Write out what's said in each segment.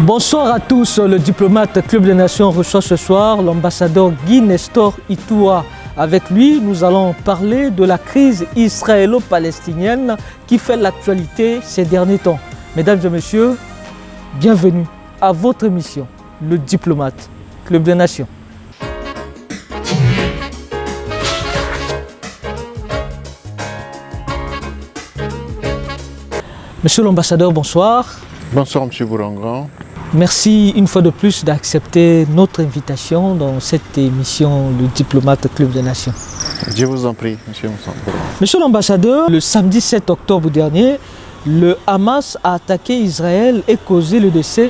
Bonsoir à tous, le diplomate Club des Nations reçoit ce soir l'ambassadeur Guy Nestor Itoua. Avec lui, nous allons parler de la crise israélo-palestinienne qui fait l'actualité ces derniers temps. Mesdames et messieurs, bienvenue à votre émission, le diplomate Club des Nations. Monsieur l'ambassadeur, bonsoir. Bonsoir, M. Bourangan. Merci une fois de plus d'accepter notre invitation dans cette émission, le diplomate Club des Nations. Je vous en prie, M. Bourangan. Monsieur l'ambassadeur, le samedi 7 octobre dernier, le Hamas a attaqué Israël et causé le décès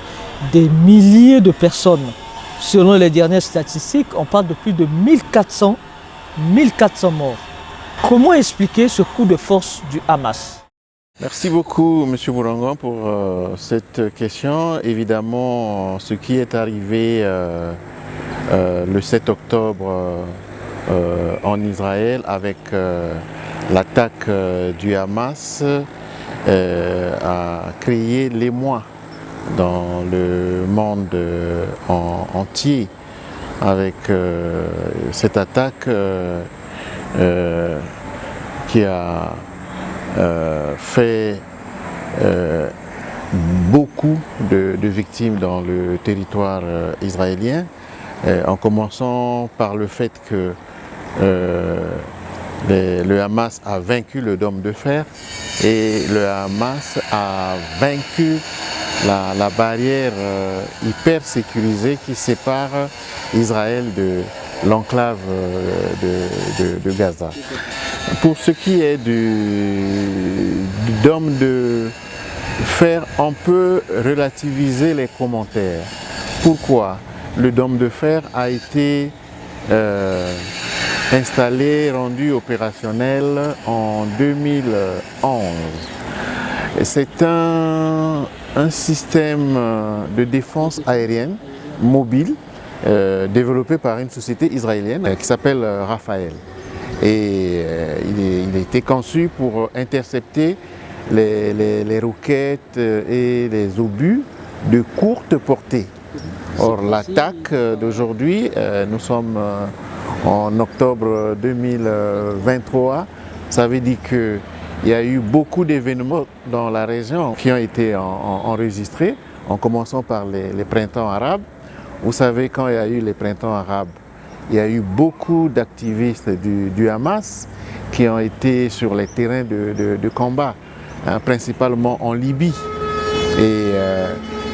des milliers de personnes. Selon les dernières statistiques, on parle de plus de 1400 morts. Comment expliquer ce coup de force du Hamas ? Merci beaucoup, M. Bourangan, pour cette question. Évidemment, ce qui est arrivé le 7 octobre en Israël avec l'attaque du Hamas a créé l'émoi dans le monde entier avec cette attaque qui a fait beaucoup de victimes dans le territoire israélien, en commençant par le fait que le Hamas a vaincu le dôme de fer et le Hamas a vaincu la barrière hyper sécurisée qui sépare Israël de l'enclave de Gaza. Pour ce qui est du dôme de fer, on peut relativiser les commentaires. Pourquoi? Le dôme de fer a été installé, rendu opérationnel en 2011. C'est un système de défense aérienne mobile développé par une société israélienne qui s'appelle Rafael. Et il a été conçu pour intercepter les roquettes et les obus de courte portée. Or, l'attaque d'aujourd'hui, nous sommes en octobre 2023, ça veut dire qu'il y a eu beaucoup d'événements dans la région qui ont été enregistrés, en commençant par les printemps arabes. Vous savez, quand il y a eu les printemps arabes, il y a eu beaucoup d'activistes du Hamas qui ont été sur les terrains de combat, principalement en Libye. Et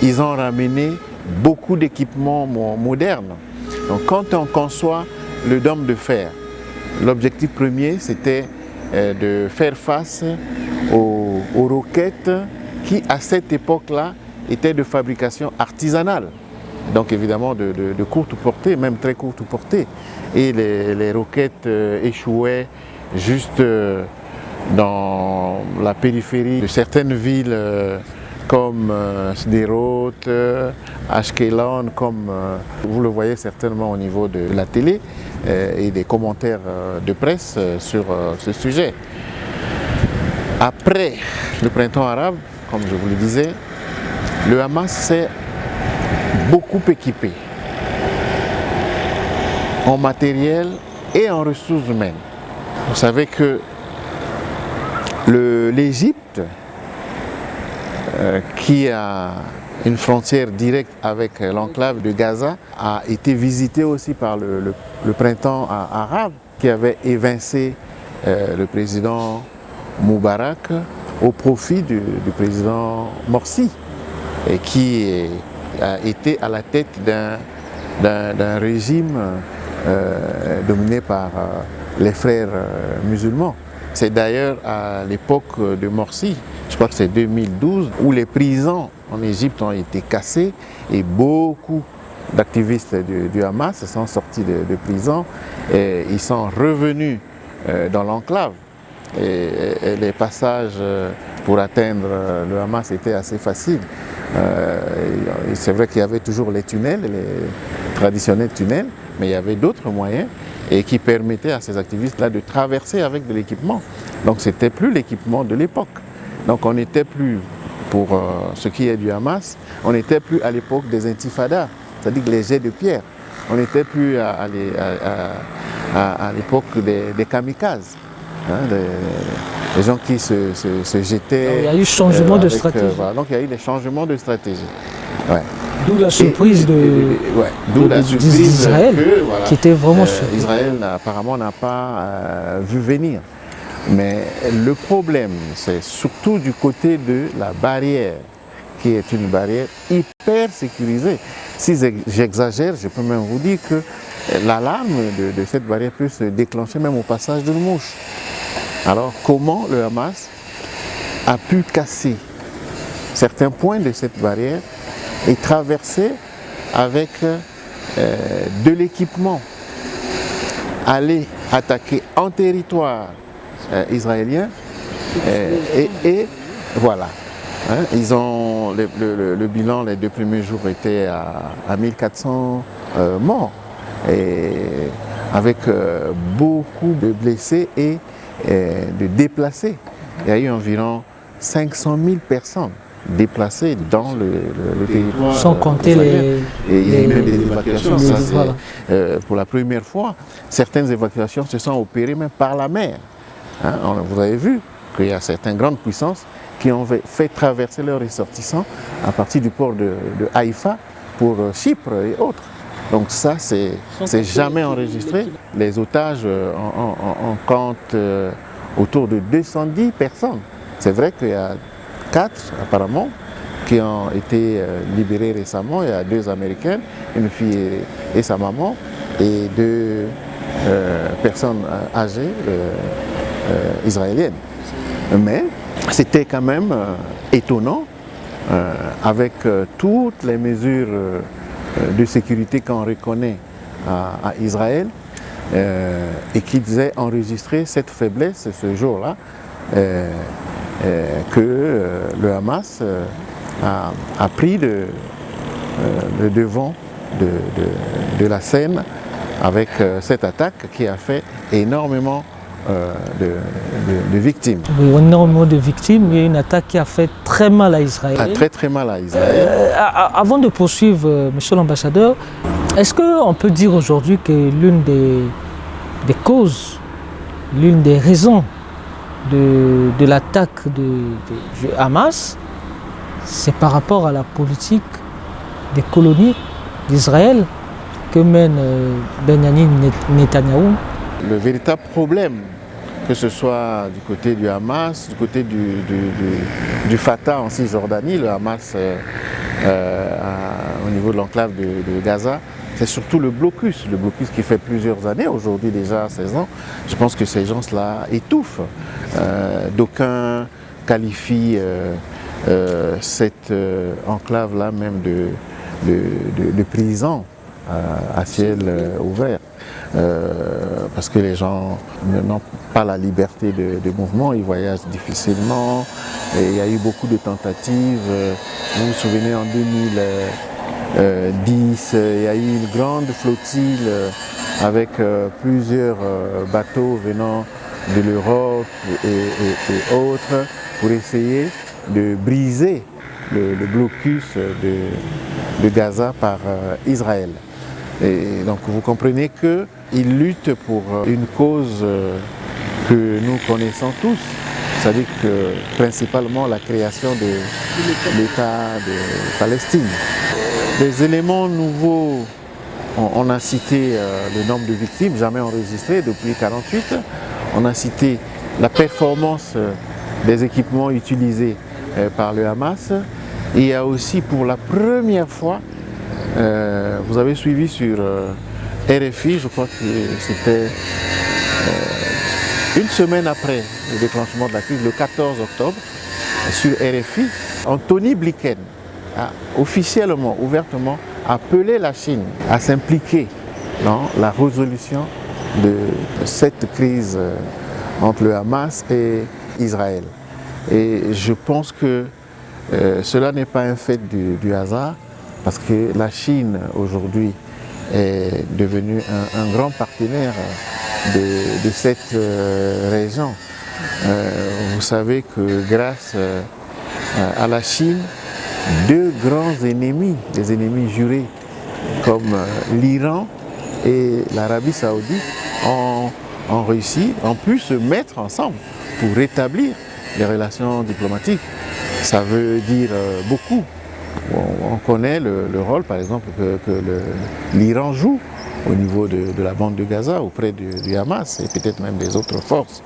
ils ont ramené beaucoup d'équipements modernes. Donc quand on conçoit le dôme de fer, l'objectif premier c'était de faire face aux roquettes qui à cette époque-là étaient de fabrication artisanale. Donc évidemment de courte portée, même très courte portée. Et les roquettes échouaient juste dans la périphérie de certaines villes comme Sderot, Ashkelon, comme vous le voyez certainement au niveau de la télé et des commentaires de presse sur ce sujet. Après le printemps arabe, comme je vous le disais, le Hamas s'est beaucoup équipé en matériel et en ressources humaines. Vous savez que l'Égypte, qui a une frontière directe avec l'enclave de Gaza, a été visitée aussi par le printemps arabe qui avait évincé le président Moubarak au profit du président Morsi, et qui a été à la tête d'un régime dominé par les frères musulmans. C'est d'ailleurs à l'époque de Morsi, je crois que c'est 2012, où les prisons en Égypte ont été cassées et beaucoup d'activistes du Hamas sont sortis de prison et ils sont revenus dans l'enclave. Et les passages pour atteindre le Hamas étaient assez faciles. C'est vrai qu'il y avait toujours les tunnels, les traditionnels tunnels, mais il y avait d'autres moyens et qui permettaient à ces activistes-là de traverser avec de l'équipement. Donc c'était plus l'équipement de l'époque. Donc on n'était plus pour ce qui est du Hamas, on n'était plus à l'époque des intifadas, c'est-à-dire les jets de pierre. On n'était plus à l'époque des kamikazes, hein, des gens qui se jetaient. Il y a eu changement de stratégie. Voilà, donc il y a eu des changements de stratégie. Ouais. D'où la surprise d'Israël, voilà, qui était vraiment surprise. Israël apparemment n'a pas vu venir. Mais le problème, c'est surtout du côté de la barrière, qui est une barrière hyper sécurisée. Si j'exagère, je peux même vous dire que l'alarme de cette barrière peut se déclencher même au passage d'une mouche. Alors comment le Hamas a pu casser certains points de cette barrière et traverser avec de l'équipement, aller attaquer en territoire israélien et voilà. Hein, ils ont le bilan les 2 premiers jours était à 1400 morts et avec beaucoup de blessés et de déplacés. Il y a eu environ 500 000 personnes déplacées dans le territoire. Sans compter et il y a eu même des évacuations. Pour la première fois, certaines évacuations se sont opérées même par la mer. Hein, vous avez vu qu'il y a certaines grandes puissances qui ont fait traverser leurs ressortissants à partir du port de Haïfa pour Chypre et autres. Donc ça, c'est jamais enregistré. Les otages, on compte autour de 210 personnes. C'est vrai qu'il y a 4 apparemment qui ont été libérés récemment. Il y a 2 Américaines, une fille et sa maman, et 2 personnes âgées israéliennes. Mais c'était quand même étonnant avec toutes les mesures de sécurité qu'on reconnaît à Israël et qu'ils aient enregistré cette faiblesse ce jour-là que le Hamas a pris le devant de la scène avec cette attaque qui a fait énormément de victimes. Oui, énormément de victimes. Il y a une attaque qui a fait très mal à Israël. Très mal à Israël. Avant de poursuivre, monsieur l'ambassadeur, est-ce qu'on peut dire aujourd'hui que l'une des causes, l'une des raisons de l'attaque du Hamas, c'est par rapport à la politique des colonies d'Israël que mène Benyamin Netanyahou? Le véritable problème, que ce soit du côté du Hamas, du côté du Fatah en Cisjordanie, le Hamas au niveau de l'enclave de Gaza, c'est surtout le blocus qui fait plusieurs années, aujourd'hui déjà 16 ans. Je pense que ces gens-là étouffent. D'aucuns qualifient cette enclave-là même de prison à ciel ouvert. Parce que les gens n'ont pas la liberté de mouvement, ils voyagent difficilement. Et il y a eu beaucoup de tentatives. Vous vous souvenez, en 2010, il y a eu une grande flottille avec plusieurs bateaux venant de l'Europe et autres pour essayer de briser le blocus de Gaza par Israël. Et donc vous comprenez qu'ils luttent pour une cause que nous connaissons tous, c'est-à-dire que principalement la création de l'État de Palestine. Des éléments nouveaux, on a cité le nombre de victimes jamais enregistrées depuis 1948, on a cité la performance des équipements utilisés par le Hamas. Et il y a aussi pour la première fois, vous avez suivi sur RFI, je crois que c'était une semaine après le déclenchement de la crise, le 14 octobre, sur RFI, Anthony Blinken a officiellement, ouvertement appelé la Chine à s'impliquer dans la résolution de cette crise entre le Hamas et Israël. Et je pense que cela n'est pas un fait du hasard, parce que la Chine aujourd'hui est devenue un grand partenaire de cette région. Vous savez que grâce à la Chine deux grands ennemis, des ennemis jurés, comme l'Iran et l'Arabie Saoudite, ont réussi, ont pu se mettre ensemble pour rétablir les relations diplomatiques. Ça veut dire beaucoup. On connaît le rôle, par exemple, que l'Iran joue au niveau de la bande de Gaza, auprès du Hamas et peut-être même des autres forces.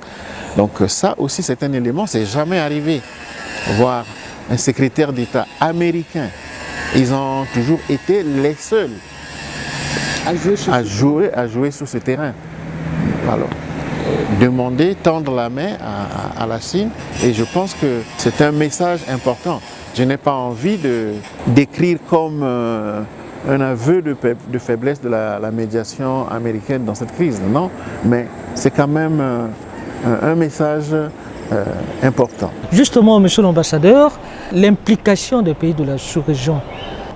Donc ça aussi, c'est un élément, c'est jamais arrivé. Voir un secrétaire d'État américain, ils ont toujours été les seuls à jouer sur ce terrain. Alors, demander, tendre la main à la Chine, et je pense que c'est un message important. Je n'ai pas envie d'écrire comme un aveu de faiblesse de la médiation américaine dans cette crise, non, mais c'est quand même un message important. Justement, monsieur l'ambassadeur, l'implication des pays de la sous-région,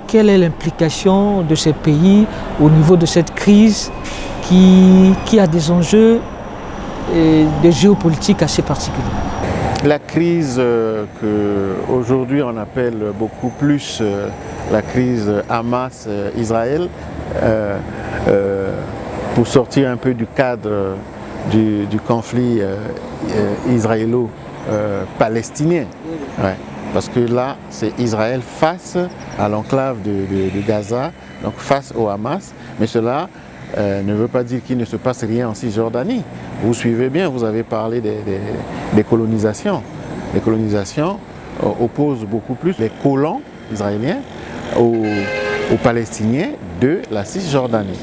quelle est l'implication de ces pays au niveau de cette crise qui a des enjeux de géopolitique assez particuliers? La crise qu'aujourd'hui on appelle beaucoup plus la crise Hamas-Israël, pour sortir un peu du cadre du conflit israélo-palestinien. Ouais. Parce que là, c'est Israël face à l'enclave de Gaza, donc face au Hamas, mais cela ne veut pas dire qu'il ne se passe rien en Cisjordanie. Vous suivez bien, vous avez parlé des colonisations. Les colonisations opposent beaucoup plus les colons israéliens aux Palestiniens de la Cisjordanie.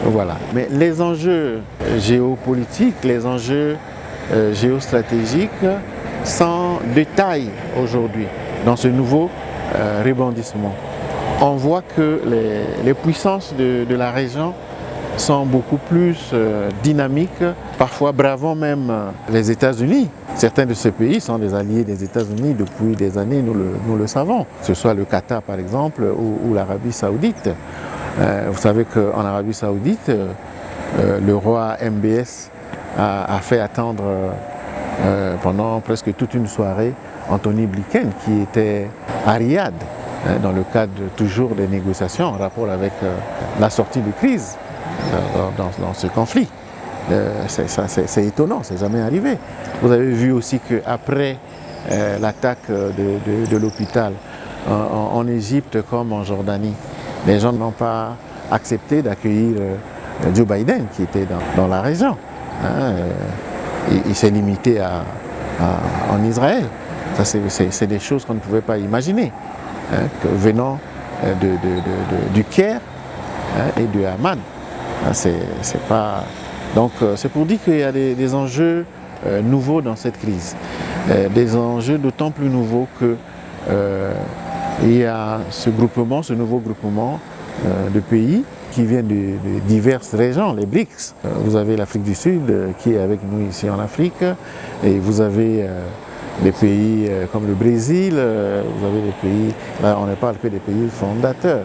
Voilà. Mais les enjeux géopolitiques, les enjeux géostratégiques sont de taille aujourd'hui dans ce nouveau rebondissement. On voit que les puissances de la région sont beaucoup plus dynamiques, parfois bravant même les États-Unis. Certains de ces pays sont des alliés des États-Unis depuis des années, nous le savons. Que ce soit le Qatar par exemple ou l'Arabie Saoudite. Vous savez qu'en Arabie Saoudite, le roi MBS a fait attendre pendant presque toute une soirée Anthony Blinken qui était à Riyad dans le cadre toujours des négociations en rapport avec la sortie de crise dans ce conflit. C'est étonnant, c'est jamais arrivé. Vous avez vu aussi qu'après l'attaque de l'hôpital en Égypte comme en Jordanie, les gens n'ont pas accepté d'accueillir Joe Biden qui était dans la région. Il s'est limité en Israël. Ça, c'est des choses qu'on ne pouvait pas imaginer, venant du Caire et du Haman. C'est pas... Donc c'est pour dire qu'il y a des enjeux nouveaux dans cette crise. Des enjeux d'autant plus nouveaux que il y a ce nouveau groupement de pays qui viennent de diverses régions, les BRICS. Vous avez l'Afrique du Sud qui est avec nous ici en Afrique, et vous avez des pays comme le Brésil, vous avez des pays, là on ne parle que des pays fondateurs,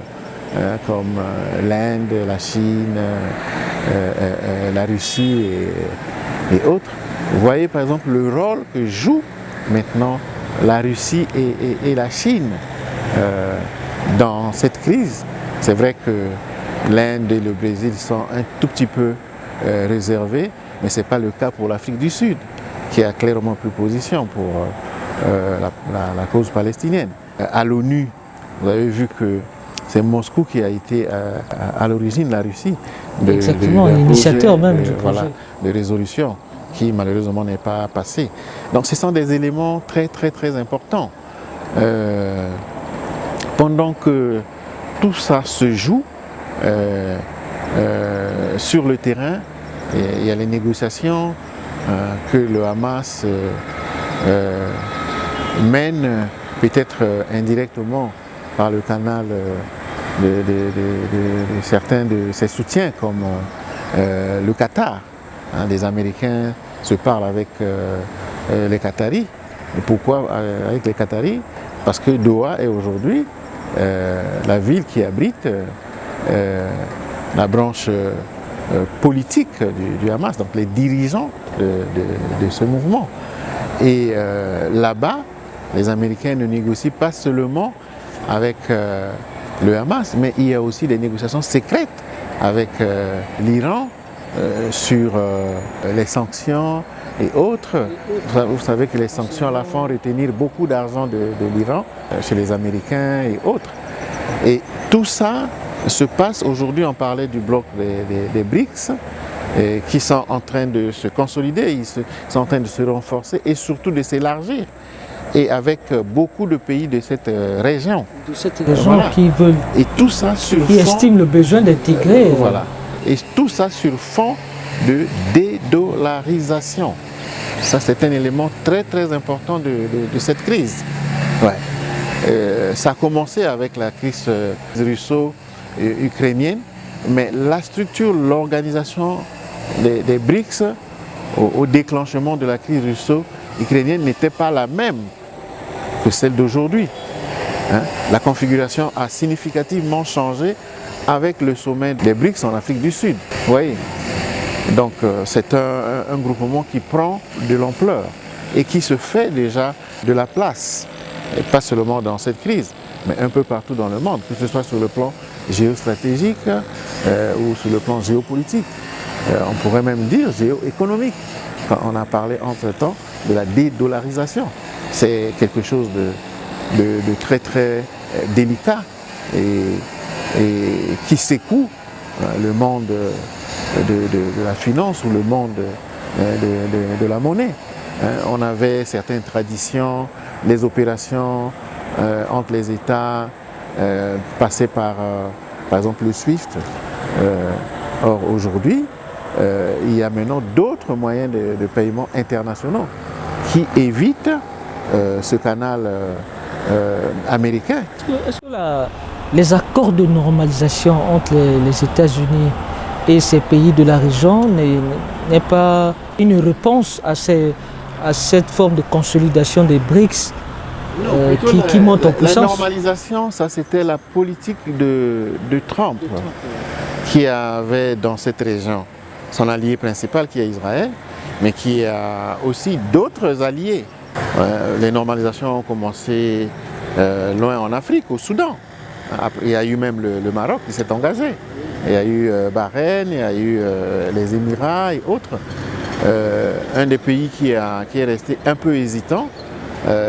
comme l'Inde, la Chine, la Russie et autres. Vous voyez par exemple le rôle que jouent maintenant la Russie et la Chine dans cette crise. C'est vrai que l'Inde et le Brésil sont un tout petit peu réservés, mais ce n'est pas le cas pour l'Afrique du Sud, qui a clairement pris position pour la cause palestinienne. À l'ONU, vous avez vu que c'est Moscou qui a été à l'origine de la Russie. Exactement, l'initiateur même du projet. Voilà, de résolution qui malheureusement n'est pas passé. Donc ce sont des éléments très importants. Pendant que tout ça se joue sur le terrain, il y a les négociations que le Hamas mène peut-être indirectement par le canal de certains de ses soutiens comme le Qatar. Les Américains se parlent avec les Qataris. Et pourquoi avec les Qataris? Parce que Doha est aujourd'hui la ville qui abrite la branche politique du Hamas, donc les dirigeants de ce mouvement. Et là-bas, les Américains ne négocient pas seulement avec le Hamas, mais il y a aussi des négociations secrètes avec l'Iran sur les sanctions et autres. Vous savez que les sanctions à la fin retenir beaucoup d'argent de l'Iran chez les Américains et autres. Et tout ça se passe aujourd'hui, on parlait du bloc des BRICS, qui sont en train de se consolider, ils sont en train de se renforcer et surtout de s'élargir. Et avec beaucoup de pays de cette région. De cette région qui veulent. Et tout ça sur qui estiment le besoin d'intégrer. Voilà. Et tout ça sur fond de dédollarisation. Ça, c'est un élément très très important de cette crise. Ouais. Ça a commencé avec la crise russo-ukrainienne, mais la structure, l'organisation des BRICS au déclenchement de la crise russo-ukrainienne n'était pas la même que celle d'aujourd'hui. Hein? La configuration a significativement changé avec le sommet des BRICS en Afrique du Sud. Vous voyez? Donc c'est un groupement qui prend de l'ampleur et qui se fait déjà de la place, et pas seulement dans cette crise, mais un peu partout dans le monde, que ce soit sur le plan géostratégique ou sur le plan géopolitique. On pourrait même dire géoéconomique, quand on a parlé entre-temps de la dédollarisation. C'est quelque chose de très très délicat et qui secoue le monde de la finance ou le monde de la monnaie. On avait certaines traditions, les opérations entre les États passaient par exemple le SWIFT. Or aujourd'hui, il y a maintenant d'autres moyens de paiement internationaux qui évitent ce canal américain. Est-ce que les accords de normalisation entre les États-Unis et ces pays de la région n'est pas une réponse à cette forme de consolidation des BRICS qui monte en puissance? La normalisation, ça c'était la politique de Trump qui avait dans cette région son allié principal qui est Israël, mais qui a aussi d'autres alliés. Les normalisations ont commencé loin en Afrique, au Soudan. Il y a eu même le Maroc qui s'est engagé. Il y a eu Bahreïn, il y a eu les Émirats et autres. Un des pays qui est resté un peu hésitant,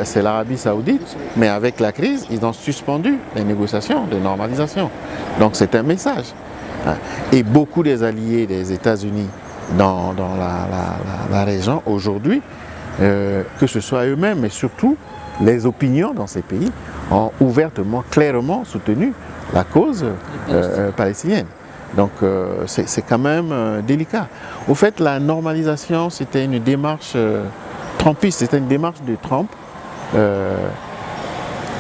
c'est l'Arabie Saoudite. Mais avec la crise, ils ont suspendu les négociations de normalisation. Donc c'est un message. Et beaucoup des alliés des États-Unis dans la région aujourd'hui, que ce soit eux-mêmes, mais surtout les opinions dans ces pays, ont ouvertement, clairement soutenu la cause palestinienne. Donc c'est quand même délicat. Au fait, la normalisation, c'était une démarche trumpiste, c'était une démarche de Trump.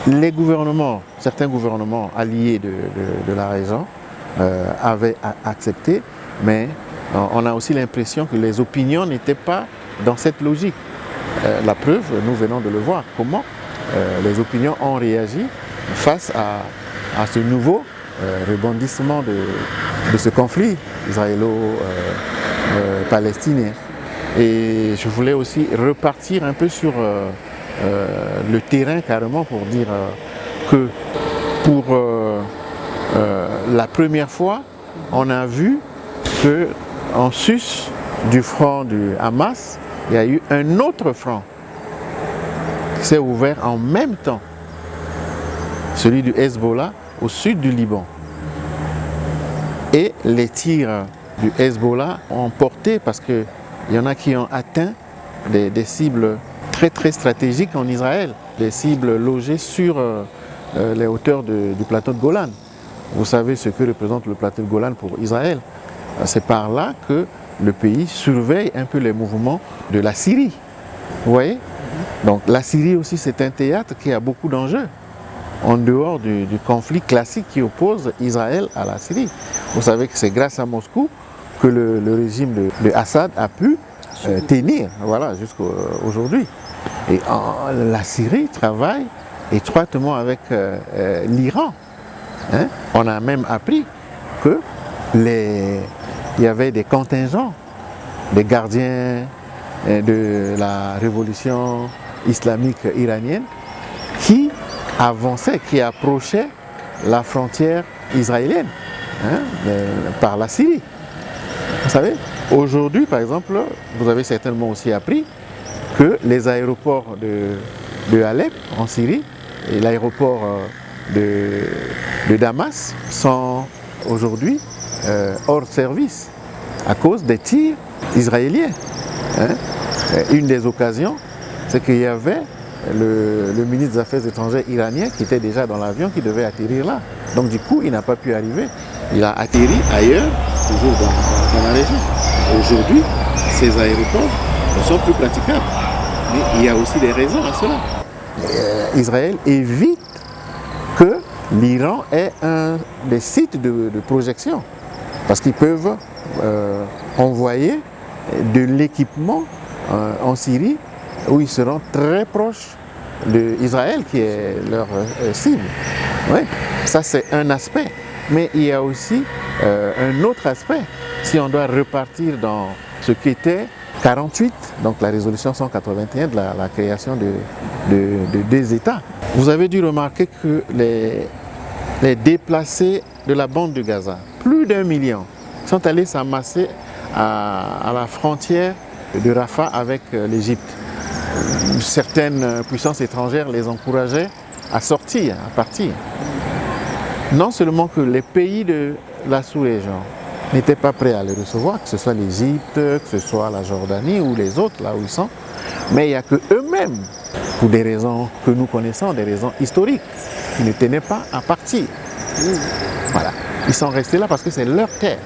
Les gouvernements, certains gouvernements alliés de la région avaient accepté, mais on a aussi l'impression que les opinions n'étaient pas dans cette logique. La preuve, nous venons de le voir, comment les opinions ont réagi face à ce nouveau rebondissement de ce conflit israélo-palestinien. Et je voulais aussi repartir un peu sur le terrain carrément pour dire que pour la première fois, on a vu qu'en sus du front du Hamas, il y a eu un autre front qui s'est ouvert en même temps, celui du Hezbollah au sud du Liban. Et les tirs du Hezbollah ont porté, parce qu'il y en a qui ont atteint des cibles très très stratégiques en Israël, des cibles logées sur les hauteurs du plateau de Golan. Vous savez ce que représente le plateau de Golan pour Israël. C'est par là que le pays surveille un peu les mouvements de la Syrie. Vous voyez? Donc la Syrie aussi, c'est un théâtre qui a beaucoup d'enjeux, en dehors du conflit classique qui oppose Israël à la Syrie. Vous savez que c'est grâce à Moscou que le régime de Assad a pu tenir, voilà, jusqu'à aujourd'hui. Et la Syrie travaille étroitement avec l'Iran. Hein? On a même appris que il y avait des contingents, des gardiens de la révolution islamique iranienne avançait, qui approchait la frontière israélienne, hein, par la Syrie. Vous savez, aujourd'hui, par exemple, vous avez certainement aussi appris que les aéroports de Alep, en Syrie, et l'aéroport de Damas sont aujourd'hui hors service à cause des tirs israéliens. Hein. Une des occasions, c'est qu'il y avait le ministre des Affaires étrangères iranien qui était déjà dans l'avion qui devait atterrir là. Donc du coup, il n'a pas pu arriver. Il a atterri ailleurs, toujours dans la région. Aujourd'hui, ces aéroports ne sont plus praticables. Mais il y a aussi des raisons à cela. Israël évite que l'Iran ait un des sites de projection. Parce qu'ils peuvent envoyer de l'équipement en Syrie où ils seront très proches d'Israël qui est leur cible. Ouais. Ça c'est un aspect. Mais il y a aussi un autre aspect. Si on doit repartir dans ce qu'était 48, donc la résolution 181 de la création de deux États. Vous avez dû remarquer que les déplacés de la bande de Gaza, plus d'1 million, sont allés s'amasser à la frontière de Rafah avec l'Égypte. Certaines puissances étrangères les encourageaient à sortir, à partir. Non seulement que les pays de la sous-région n'étaient pas prêts à les recevoir, que ce soit l'Égypte, que ce soit la Jordanie ou les autres, là où ils sont, mais il n'y a que eux-mêmes, pour des raisons que nous connaissons, des raisons historiques, qui ne tenaient pas à partir. Voilà. Ils sont restés là parce que c'est leur terre.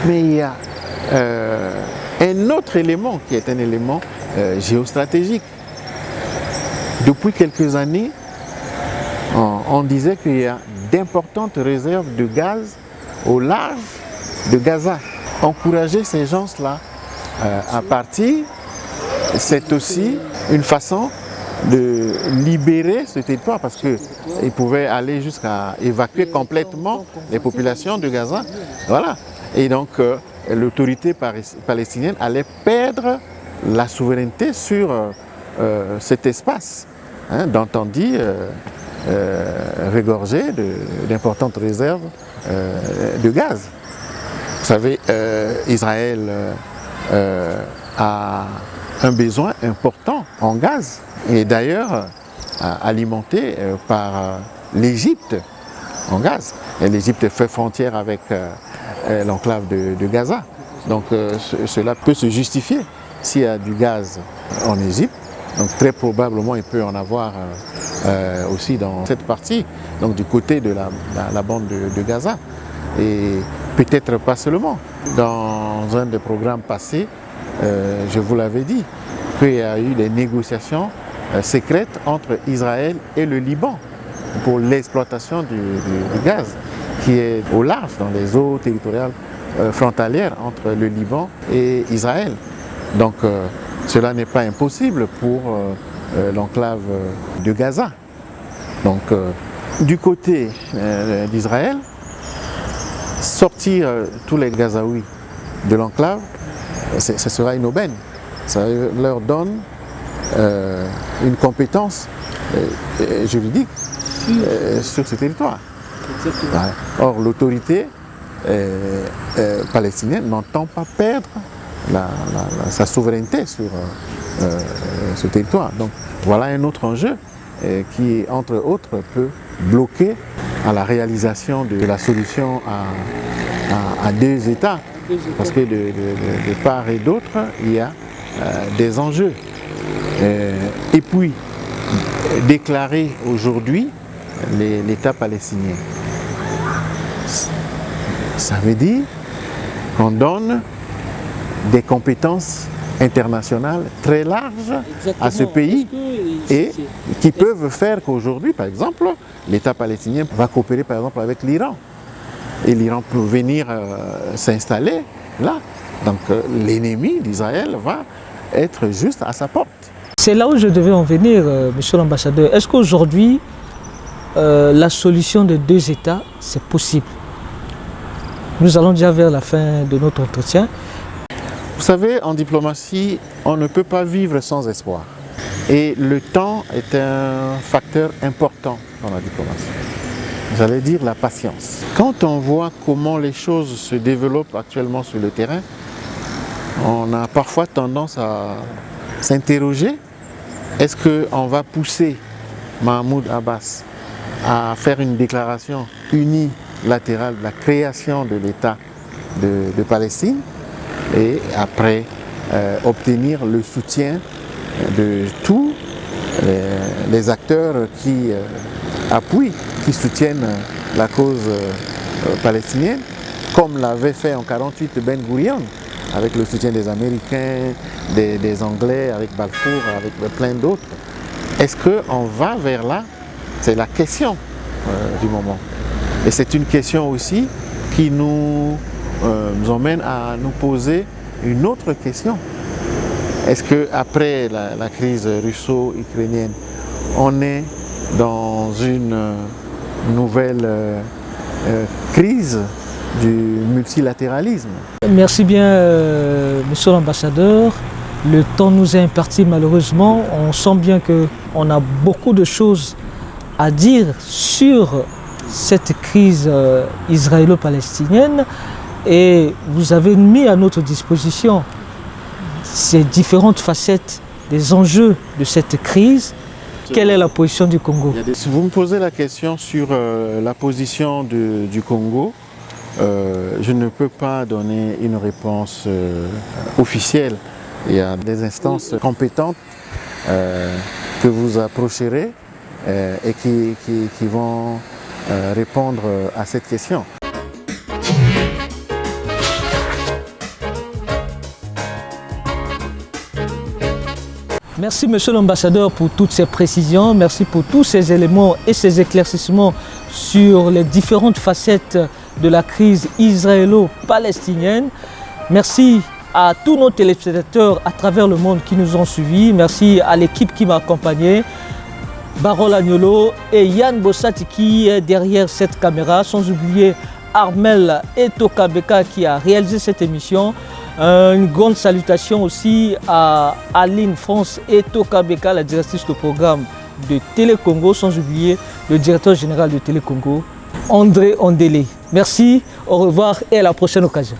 Mais il y a un autre élément qui est un élément géostratégique. Depuis quelques années, on disait qu'il y a d'importantes réserves de gaz au large de Gaza. Encourager ces gens-là à partir, c'est aussi une façon de libérer ce territoire parce qu'ils pouvaient aller jusqu'à évacuer complètement les populations de Gaza. Voilà. Et donc l'autorité palestinienne allait perdre la souveraineté sur cet espace, hein, dont on dit regorger d'importantes réserves de gaz. Vous savez, Israël a un besoin important en gaz, et d'ailleurs alimenté par l'Égypte en gaz. Et l'Égypte fait frontière avec l'enclave de Gaza. Donc cela peut se justifier s'il y a du gaz en Égypte. Donc très probablement il peut en avoir aussi dans cette partie, donc du côté de la bande de Gaza. Et peut-être pas seulement. Dans un des programmes passés, je vous l'avais dit, qu'il y a eu des négociations secrètes entre Israël et le Liban pour l'exploitation du gaz qui est au large dans les eaux territoriales frontalières entre le Liban et Israël. Donc cela n'est pas impossible pour l'enclave de Gaza. Donc du côté d'Israël, sortir tous les Gazaouis de l'enclave, ce sera une aubaine. Ça leur donne une compétence juridique sur ce territoire. Or, l'autorité palestinienne n'entend pas perdre sa souveraineté sur ce territoire. Donc, voilà un autre enjeu qui, entre autres, peut bloquer à la réalisation de la solution à deux États. Parce que de part et d'autre, il y a des enjeux. Et puis, déclarer aujourd'hui l'État palestinien, ça veut dire qu'on donne des compétences internationales très larges à ce pays et qui peuvent faire qu'aujourd'hui, par exemple, l'État palestinien va coopérer par exemple avec l'Iran. Et l'Iran peut venir s'installer là. Donc l'ennemi d'Israël va être juste à sa porte. C'est là où je devais en venir, monsieur l'ambassadeur. Est-ce qu'aujourd'hui, la solution de deux États, c'est possible? Nous allons déjà vers la fin de notre entretien. Vous savez, en diplomatie, on ne peut pas vivre sans espoir. Et le temps est un facteur important dans la diplomatie. J'allais dire la patience. Quand on voit comment les choses se développent actuellement sur le terrain, on a parfois tendance à s'interroger, est-ce qu'on va pousser Mahmoud Abbas à faire une déclaration unilatérale de la création de l'État de Palestine et après obtenir le soutien de tous les acteurs qui appuient, qui soutiennent la cause palestinienne, comme l'avait fait en 1948 Ben Gurion, avec le soutien des Américains, des Anglais, avec Balfour, avec plein d'autres. Est-ce qu'on va vers là? C'est la question du moment. Et c'est une question aussi qui nous emmène à nous poser une autre question. Est-ce qu'après la crise russo-ukrainienne, on est dans une nouvelle crise du multilatéralisme? Merci bien, monsieur l'ambassadeur. Le temps nous est imparti malheureusement. On sent bien qu'on a beaucoup de choses à dire sur cette crise israélo-palestinienne et vous avez mis à notre disposition ces différentes facettes des enjeux de cette crise. Quelle est la position du Congo? Si vous me posez la question sur la position du Congo, je ne peux pas donner une réponse officielle. Il y a des instances compétentes que vous approcherez et qui vont répondre à cette question. Merci monsieur l'ambassadeur pour toutes ces précisions, merci pour tous ces éléments et ces éclaircissements sur les différentes facettes de la crise israélo-palestinienne. Merci à tous nos téléspectateurs à travers le monde qui nous ont suivis. Merci à l'équipe qui m'a accompagné, Barol Agnolo et Yann Bossati qui est derrière cette caméra, sans oublier Armel Etokabeka qui a réalisé cette émission. Une grande salutation aussi à Aline France Etokabeka, la directrice de programme de Télé Congo, sans oublier le directeur général de Télé Congo, André Ondélé. Merci, au revoir et à la prochaine occasion.